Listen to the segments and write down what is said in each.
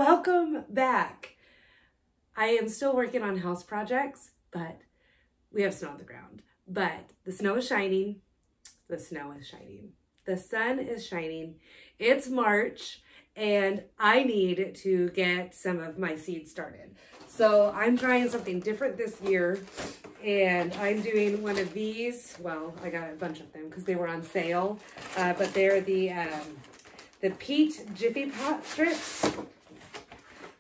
welcome back. I am still working on house projects, but we have snow on the ground. But the snow is shining. The snow is shining. The sun is shining. It's March, and I need to get some of my seeds started. So I'm trying something different this year, and I'm doing one of these. Well, I got a bunch of them because they were on sale, but they're the peat Jiffy Pot strips.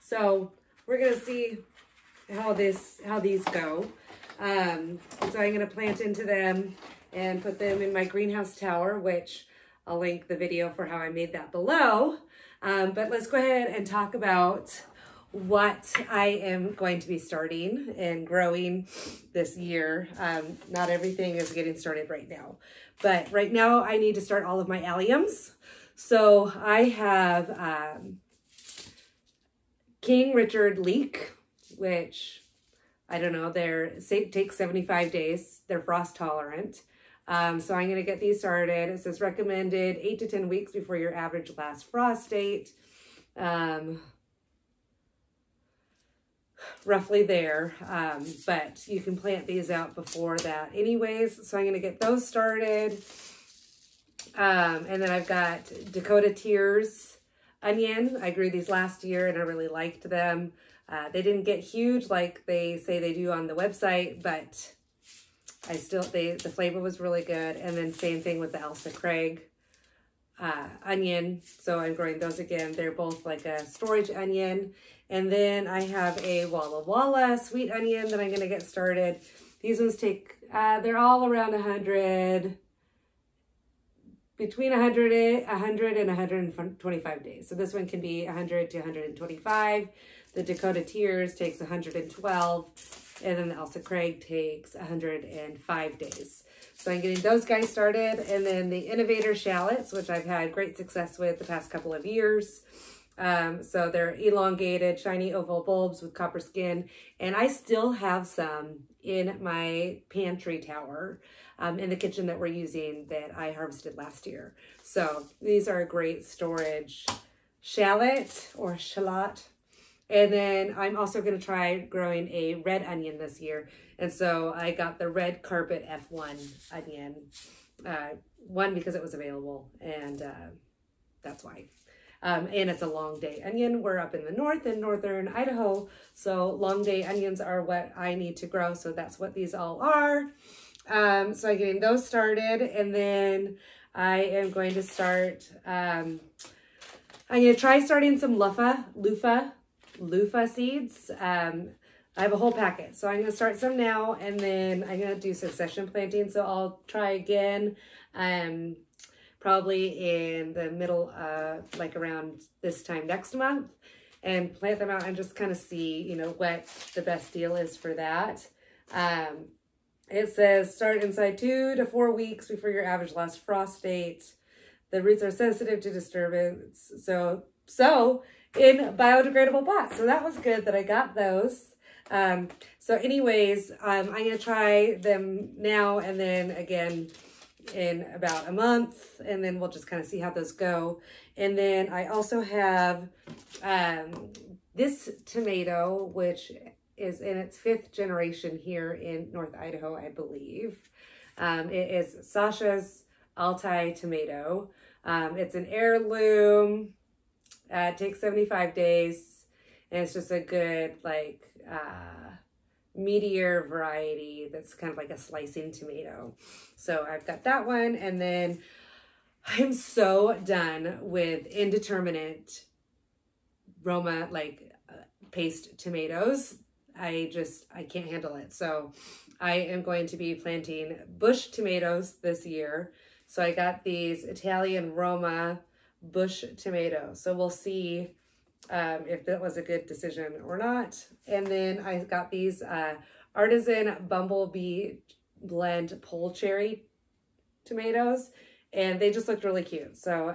So we're gonna see how these go. So I'm gonna plant into them and put them in my greenhouse tower, which I'll link the video for how I made that below. But let's go ahead and talk about what I am going to be starting and growing this year. Not everything is getting started right now, but right now I need to start all of my alliums. So I have King Richard leek, which I don't know, take 75 days. They're frost tolerant. So I'm going to get these started. It says recommended 8 to 10 weeks before your average last frost date. Roughly there, but you can plant these out before that anyways. So I'm going to get those started. And then I've got Dakota Tears onion. I grew these last year and I really liked them. They didn't get huge like they say they do on the website, but the flavor was really good. And then same thing with the Elsa Craig onion. So I'm growing those again. They're both like a storage onion. And then I have a Walla Walla sweet onion that I'm going to get started. These ones take, they're all around 100, between 100 and 125 days. So this one can be 100 to 125. The Dakota Tears takes 112. And then the Elsa Craig takes 105 days. So I'm getting those guys started. And then the Innovator Shallots, which I've had great success with the past couple of years. So they're elongated, shiny oval bulbs with copper skin. And I still have some in my pantry tower in the kitchen that we're using that I harvested last year. So these are a great storage shallot or shallot. And then I'm also going to try growing a red onion this year. And so I got the red carpet F1 onion. One, because it was available, and that's why. And it's a long day onion. We're up in the north in northern Idaho. So long day onions are what I need to grow. So that's what these all are. So I'm getting those started. And then I am going to start, I'm going to try starting some loofah seeds. I have a whole packet. So I'm going to start some now, and then I'm going to do succession planting. So I'll try again, probably in the middle of like around this time next month, and plant them out and just kind of see, you know, what the best deal is for that. It says start inside 2 to 4 weeks before your average last frost date. The roots are sensitive to disturbance. So in biodegradable pots. So that was good that I got those. So anyways, I'm going to try them now and then again in about a month, and then we'll just kind of see how those go. And then I also have this tomato, which is in its 5th generation here in North Idaho, I believe. It is Sasha's Altai tomato. It's an heirloom. It takes 75 days, and it's just a good, like, meatier variety that's kind of like a slicing tomato. So I've got that one, and then I'm so done with indeterminate Roma, like, paste tomatoes. I can't handle it. So I am going to be planting bush tomatoes this year. So I got these Italian Roma bush tomatoes. So we'll see if that was a good decision or not. And then I got these Artisan Bumblebee Blend Pole Cherry tomatoes, and they just looked really cute. So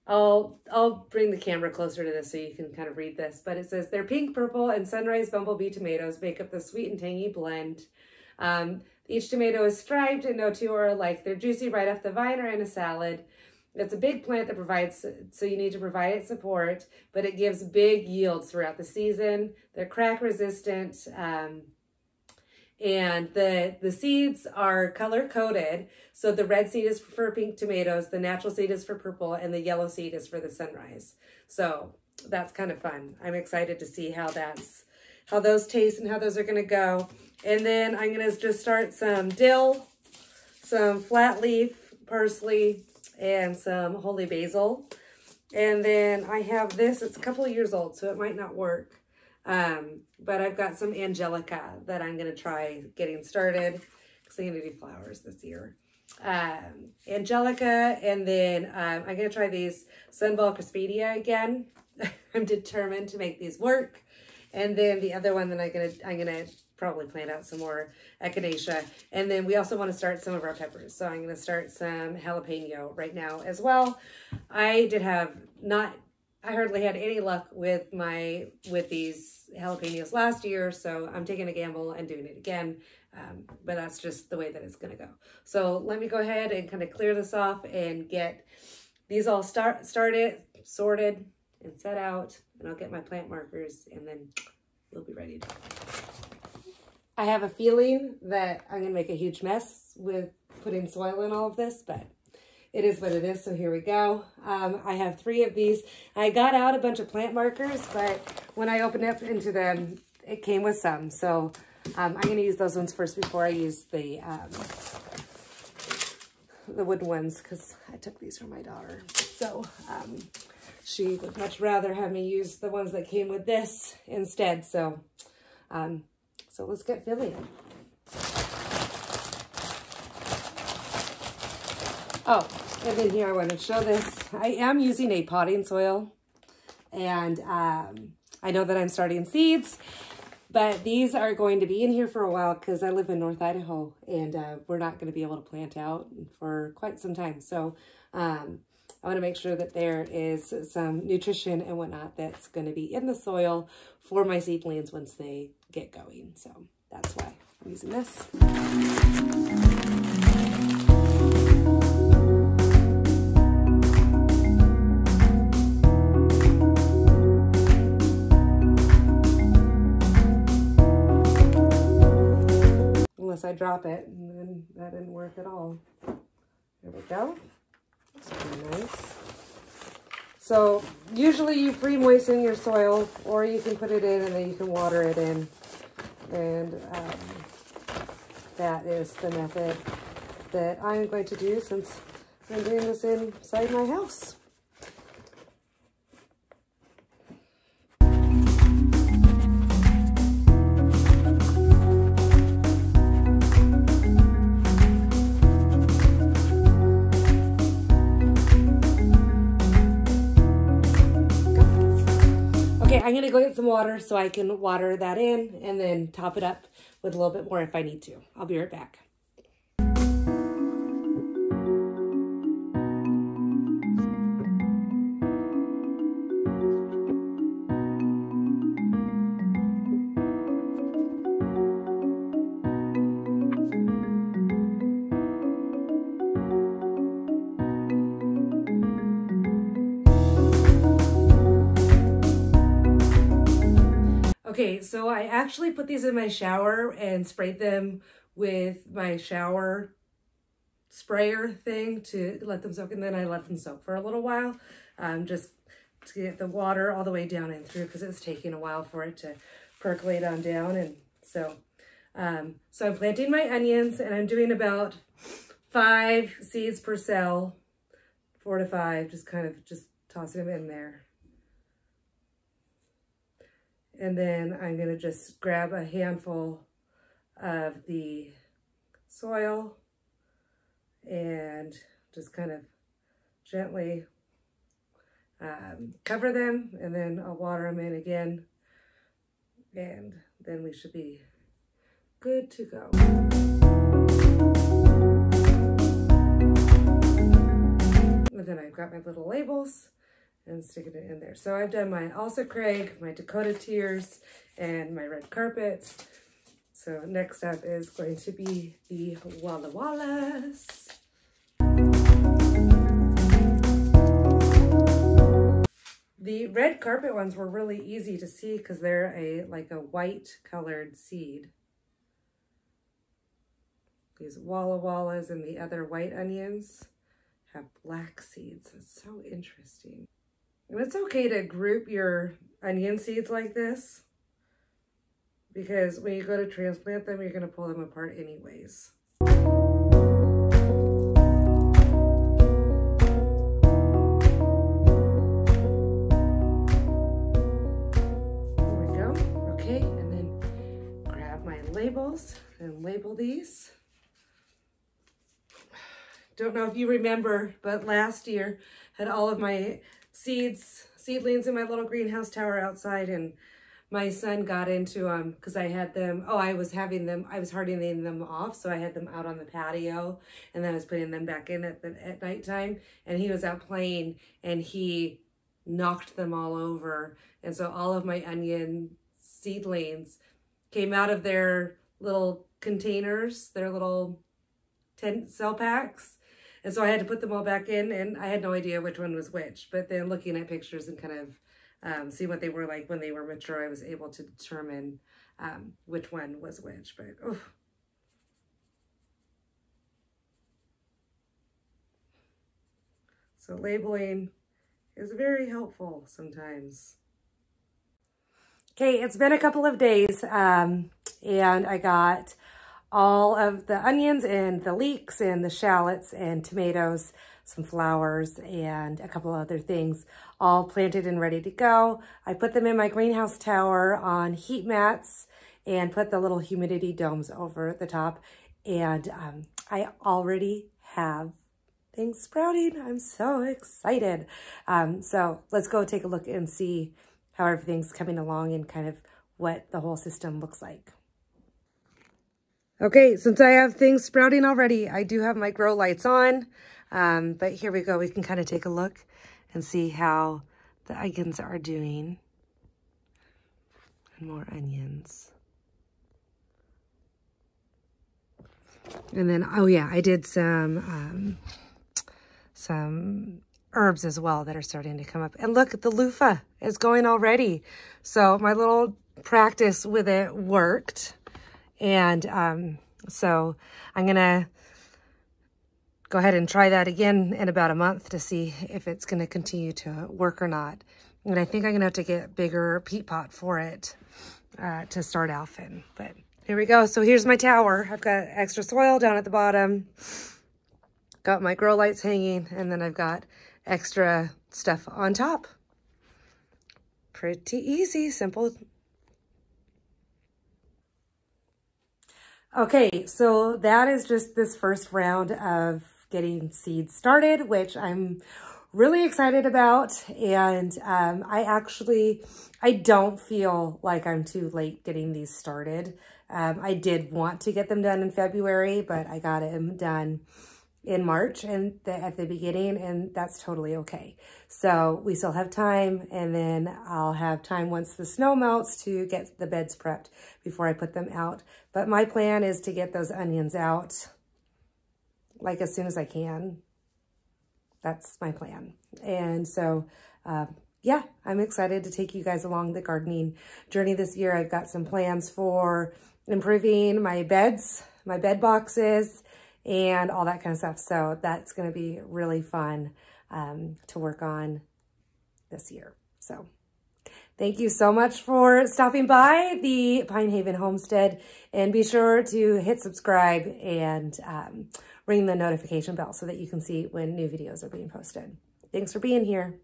I'll bring the camera closer to this so you can kind of read this, but it says they're pink, purple, and sunrise bumblebee tomatoes make up the sweet and tangy blend. Each tomato is striped and no two are alike. They're juicy right off the vine or in a salad. It's a big plant that provides, so you need to provide it support, but it gives big yields throughout the season. They're crack resistant, and the seeds are color coded. So the red seed is for pink tomatoes, the natural seed is for purple, and the yellow seed is for the sunrise. So that's kind of fun. I'm excited to see how those taste and how those are going to go. And then I'm going to just start some dill, some flat leaf parsley, and some holy basil. And then I have this, it's a couple of years old, so it might not work. But I've got some angelica that I'm going to try getting started because I'm going to do flowers this year. Angelica, and then I'm going to try these Sunball Crispidia again. I'm determined to make these work. And then the other one that I'm gonna probably plant out some more echinacea. And then we also want to start some of our peppers. So I'm going to start some jalapeno right now as well. I hardly had any luck with these jalapenos last year. So I'm taking a gamble and doing it again. But that's just the way that it's going to go. So let me go ahead and kind of clear this off and get these all started, sorted, and set out. And I'll get my plant markers, and then we'll be ready to go. I have a feeling that I'm going to make a huge mess with putting soil in all of this, but it is what it is, so here we go. I have 3 of these. I got out a bunch of plant markers, but when I opened up into them, it came with some. So I'm going to use those ones first before I use the wooden ones, because I took these from my daughter. So she would much rather have me use the ones that came with this instead. So let's get filling. Oh, and then here I want to show this. I am using a potting soil, and I know that I'm starting seeds, but these are going to be in here for a while because I live in North Idaho, and we're not going to be able to plant out for quite some time. So I want to make sure that there is some nutrition and whatnot that's going to be in the soil for my seedlings once they get going. So that's why I'm using this. Unless I drop it, and then that didn't work at all. There we go. That's pretty nice. So usually you pre-moisten your soil, or you can put it in and then you can water it in. And that is the method that I'm going to do since I'm doing this inside my house. I'm going to go get some water so I can water that in and then top it up with a little bit more if I need to. I'll be right back. Okay, so I actually put these in my shower and sprayed them with my shower sprayer thing to let them soak, and then I let them soak for a little while, just to get the water all the way down and through, because it's taking a while for it to percolate on down. And so so I'm planting my onions, and I'm doing about 5 seeds per cell, 4 to 5, just tossing them in there. And then I'm going to just grab a handful of the soil and just kind of gently cover them, and then I'll water them in again, and then we should be good to go. And then I've got my little labels and sticking it in there. So I've done my Elsa Craig, my Dakota Tears, and my red carpets. So next up is going to be the Walla Wallas. The red carpet ones were really easy to see because they're like a white colored seed. These Walla Wallas and the other white onions have black seeds. It's so interesting. And it's okay to group your onion seeds like this, because when you go to transplant them, you're going to pull them apart anyways. There we go. Okay, and then grab my labels and label these. Don't know if you remember, but last year had all of my seedlings in my little greenhouse tower outside, and my son got into them because I had them, I was hardening them off, so I had them out on the patio, and then I was putting them back in at nighttime, and he was out playing, and he knocked them all over, and so all of my onion seedlings came out of their little containers, their little tent cell packs. And so I had to put them all back in, and I had no idea which one was which. But then looking at pictures and kind of seeing what they were like when they were mature, I was able to determine which one was which. But oh. So labeling is very helpful sometimes. Okay, it's been a couple of days, and I got all of the onions and the leeks and the shallots and tomatoes, some flowers, and a couple other things all planted and ready to go. I put them in my greenhouse tower on heat mats and put the little humidity domes over the top. And I already have things sprouting. I'm so excited. So let's go take a look and see how everything's coming along and kind of what the whole system looks like. Okay, since I have things sprouting already, I do have my grow lights on, but here we go. We can kind of take a look and see how the onions are doing. And more onions. And then, oh yeah, I did some herbs as well that are starting to come up. And look, the loofah is going already. So my little practice with it worked. And so I'm going to go ahead and try that again in about a month to see if it's going to continue to work or not. And I think I'm going to have to get a bigger peat pot for it to start off in. But here we go. So here's my tower. I've got extra soil down at the bottom. Got my grow lights hanging, and then I've got extra stuff on top. Pretty easy, simple. Okay, so that is just this first round of getting seeds started, which I'm really excited about. And I don't feel like I'm too late getting these started. I did want to get them done in February, but I got them done in March and at the beginning, and that's totally okay. So we still have time, and then I'll have time once the snow melts to get the beds prepped before I put them out. But my plan is to get those onions out like as soon as I can. That's my plan. And so, yeah, I'm excited to take you guys along the gardening journey this year. I've got some plans for improving my beds, my bed boxes, and all that kind of stuff. So that's going to be really fun to work on this year. So thank you so much for stopping by the Pine Haven Homestead, and be sure to hit subscribe and ring the notification bell so that you can see when new videos are being posted. Thanks for being here.